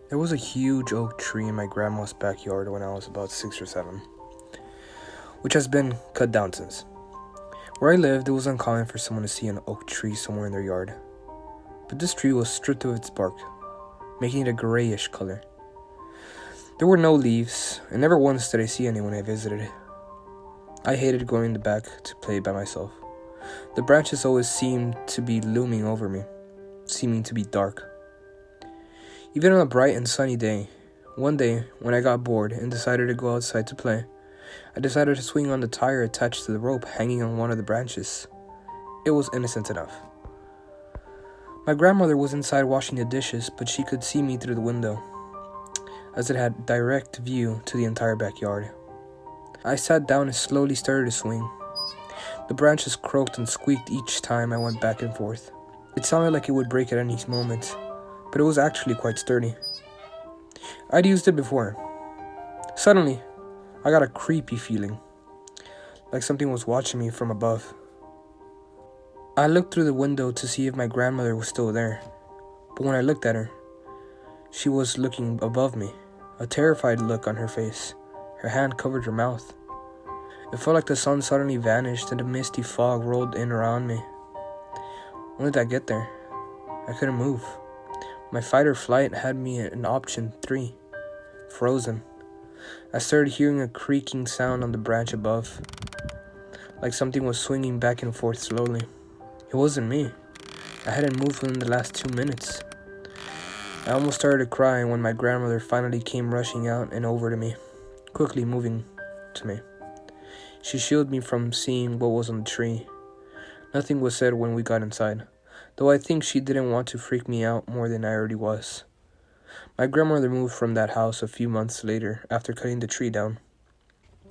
There was a huge oak tree in my grandma's backyard when I was about 6 or 7, which has been cut down since. Where I lived, it was uncommon for someone to see an oak tree somewhere in their yard. But this tree was stripped of its bark, making it a grayish color. There were no leaves, and never once did I see anyone I visited. I hated going in the back to play by myself. The branches always seemed to be looming over me, seeming to be dark. Even on a bright and sunny day, one day when I got bored and decided to go outside to play, I decided to swing on the tire attached to the rope hanging on one of the branches. It was innocent enough. My grandmother was inside washing the dishes, but she could see me through the window, as it had direct view to the entire backyard. I sat down and slowly started to swing. The branches croaked and squeaked each time I went back and forth. It sounded like it would break at any moment, but it was actually quite sturdy. I'd used it before. Suddenly, I got a creepy feeling, like something was watching me from above. I looked through the window to see if my grandmother was still there, but when I looked at her, she was looking above me, a terrified look on her face. Her hand covered her mouth. It felt like the sun suddenly vanished and a misty fog rolled in around me. When did I get there? I couldn't move. My fight or flight had me in option 3, frozen. I started hearing a creaking sound on the branch above, like something was swinging back and forth slowly. It wasn't me. I hadn't moved within the last 2 minutes. I almost started to cry when my grandmother finally came rushing out and over to me, quickly moving to me. She shielded me from seeing what was on the tree. Nothing was said when we got inside, though I think she didn't want to freak me out more than I already was. My grandmother moved from that house a few months later after cutting the tree down.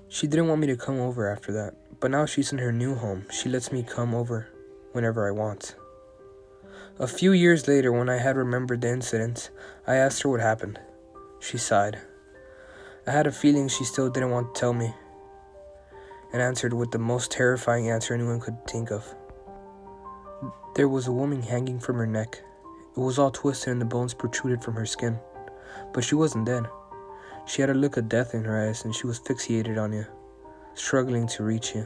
She didn't want me to come over after that, but now she's in her new home. She lets me come over whenever I want. A few years later, when I had remembered the incident, I asked her what happened. She sighed. I had a feeling she still didn't want to tell me, and answered with the most terrifying answer anyone could think of. There was a woman hanging from her neck. It was all twisted and the bones protruded from her skin. But she wasn't dead. She had a look of death in her eyes and she was fixated on you, struggling to reach you.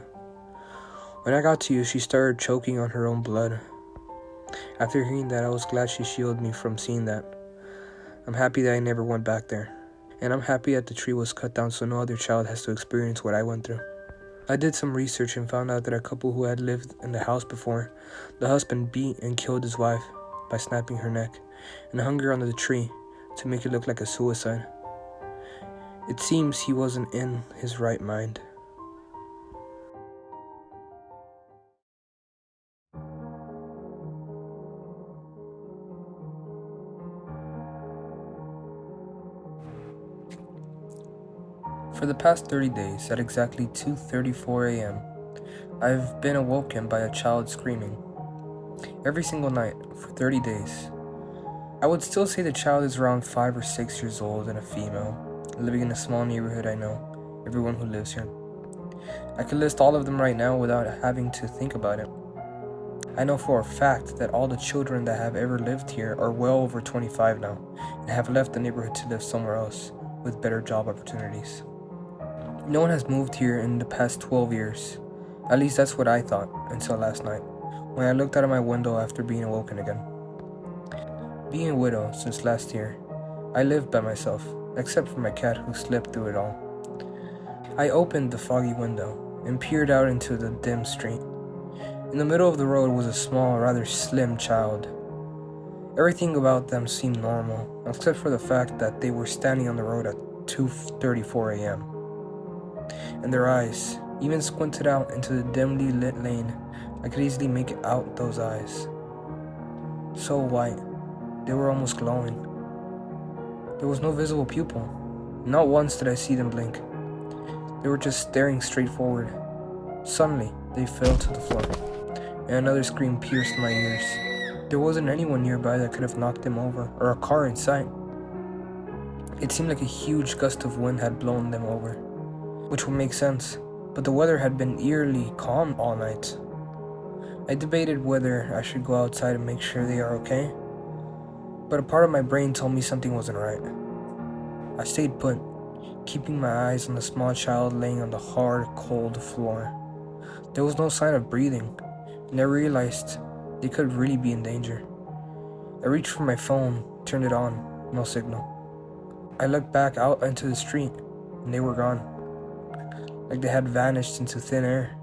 When I got to you, she started choking on her own blood. After hearing that, I was glad she shielded me from seeing that. I'm happy that I never went back there. And I'm happy that the tree was cut down so no other child has to experience what I went through. I did some research and found out that a couple who had lived in the house before, the husband beat and killed his wife by snapping her neck and hung her under the tree to make it look like a suicide. It seems he wasn't in his right mind. For the past 30 days, at exactly 2:34 a.m., I've been awoken by a child screaming. Every single night, for 30 days. I would still say the child is around 5 or 6 years old and a female, living in a small neighborhood. I know everyone who lives here. I could list all of them right now without having to think about it. I know for a fact that all the children that have ever lived here are well over 25 now and have left the neighborhood to live somewhere else with better job opportunities. No one has moved here in the past 12 years. At least that's what I thought until last night, when I looked out of my window after being awoken again. Being a widow since last year, I lived by myself, except for my cat who slept through it all. I opened the foggy window and peered out into the dim street. In the middle of the road was a small, rather slim child. Everything about them seemed normal, except for the fact that they were standing on the road at 2:34 a.m. And their eyes, even squinted out into the dimly lit lane, I could easily make out those eyes. So white, they were almost glowing. There was no visible pupil. Not once did I see them blink. They were just staring straight forward. Suddenly, they fell to the floor, and another scream pierced my ears. There wasn't anyone nearby that could have knocked them over, or a car in sight. It seemed like a huge gust of wind had blown them over, which would make sense, but the weather had been eerily calm all night. I debated whether I should go outside and make sure they are okay, but a part of my brain told me something wasn't right. I stayed put, keeping my eyes on the small child laying on the hard, cold floor. There was no sign of breathing, and I realized they could really be in danger. I reached for my phone, turned it on, no signal. I looked back out into the street, and they were gone, like they had vanished into thin air.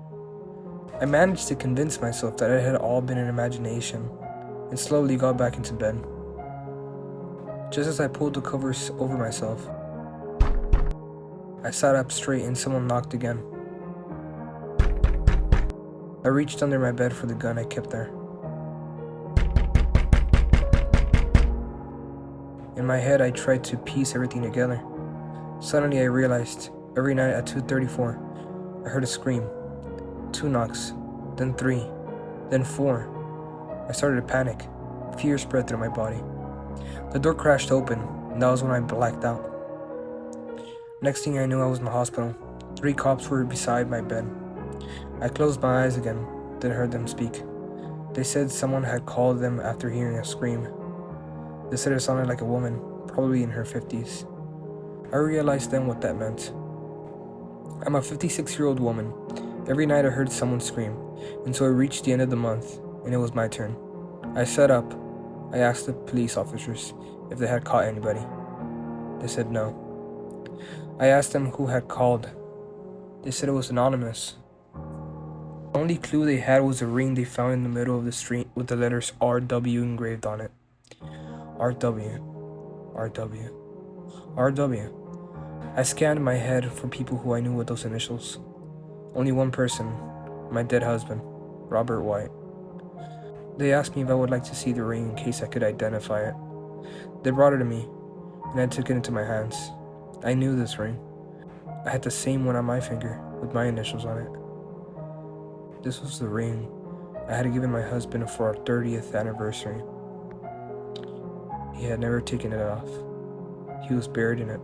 I managed to convince myself that it had all been an imagination, and slowly got back into bed. Just as I pulled the covers over myself, I sat up straight and someone knocked again. I reached under my bed for the gun I kept there. In my head, I tried to piece everything together. Suddenly, I realized every night at 2:34, I heard a scream. 2 knocks, then 3, then 4. I started to panic. Fear spread through my body. The door crashed open, and that was when I blacked out. Next thing I knew, I was in the hospital. 3 cops were beside my bed. I closed my eyes again, then heard them speak. They said someone had called them after hearing a scream. They said it sounded like a woman, probably in her 50s. I realized then what that meant. I'm a 56-year-old woman. Every night I heard someone scream, and so I reached the end of the month, and it was my turn. I sat up. I asked the police officers if they had caught anybody. They said no. I asked them who had called. They said it was anonymous. The only clue they had was a ring they found in the middle of the street with the letters RW engraved on it. RW. RW. RW. I scanned my head for people who I knew with those initials. Only one person, my dead husband, Robert White. They asked me if I would like to see the ring in case I could identify it. They brought it to me, and I took it into my hands. I knew this ring. I had the same one on my finger, with my initials on it. This was the ring I had given my husband for our 30th anniversary. He had never taken it off. He was buried in it.